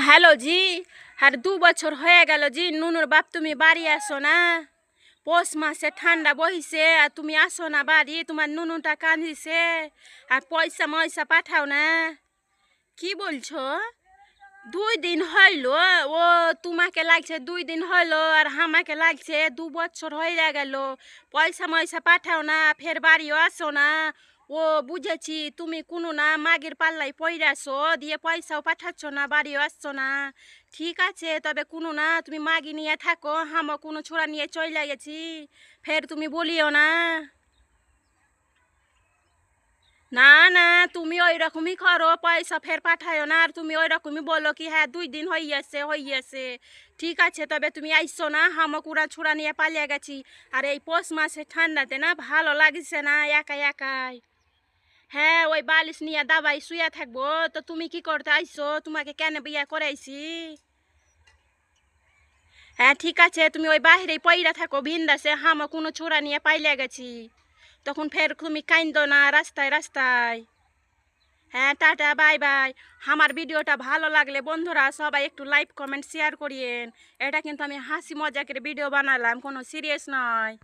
Hello জি। আর 2 বছর হয়ে গেল জি, নুনুর বাপ তুমি বাড়ি আসো না। পৌষ মাসে ঠান্ডা বহিছে আর তুমি আসো না বাড়ি, তোমার নুনুটা কাঁদিছে আর পয়সা ময়সা পাঠাও না। কি বলছো? 2 দিন হইলো। ও তোমাকে লাগছে 2 দিন হইলো আর আমাকে লাগছে 2 বছর হয়ে গেল। পয়সা ময়সা পাঠাও না, ফের বাড়িও আসো না। ও বুঝেছি তুমি কোনো না মাগের পাল্লাই পইরাছো, দিয়ে পয়সাও পাঠাচ্ছ না, বাড়িও আসছো না। ঠিক আছে, তবে কোনো না তুমি মাগি নিয়ে থাকো, হামও কোনো ছোড়া নিয়ে চলে গেছি। ফের তুমি বলিও না। না না, তুমি ওই রকমই করো, পয়সা ফের পাঠায়ো না। আর তুমি ওই রকমই বলো কি হ্যাঁ 2 দিন হইয়াছে। ঠিক আছে, তবে তুমি আইসো না, হামো কুড়া ছুড়া নিয়ে পালিয়ে গেছি। আর এই পৌষ মাসে ঠান্ডাতে না ভালো লাগছে না একাই একাই। হ্যাঁ, ওই বালিশ নিয়ে দাবাই শুয়ে থাকবো। তো তুমি কি করতে আইসো? তোমাকে কেন বিয়ে করাইছি? হ্যাঁ ঠিক আছে, তুমি ওই বাহিরেই পইরা থাকো ভিন্দাসে, হামো কোনো ছোড়া নিয়ে পাইলে গেছি। তখন ফের তুমি কাইন্দো না রাস্তায় রাস্তায়। হ্যাঁ টাটা, বাই বাই। আমার ভিডিওটা ভালো লাগলে বন্ধুরা সবাই একটু লাইক কমেন্ট শেয়ার করিয়েন। এটা কিন্তু আমি হাসি মজাকের ভিডিও বানালাম, কোনো সিরিয়াস নয়।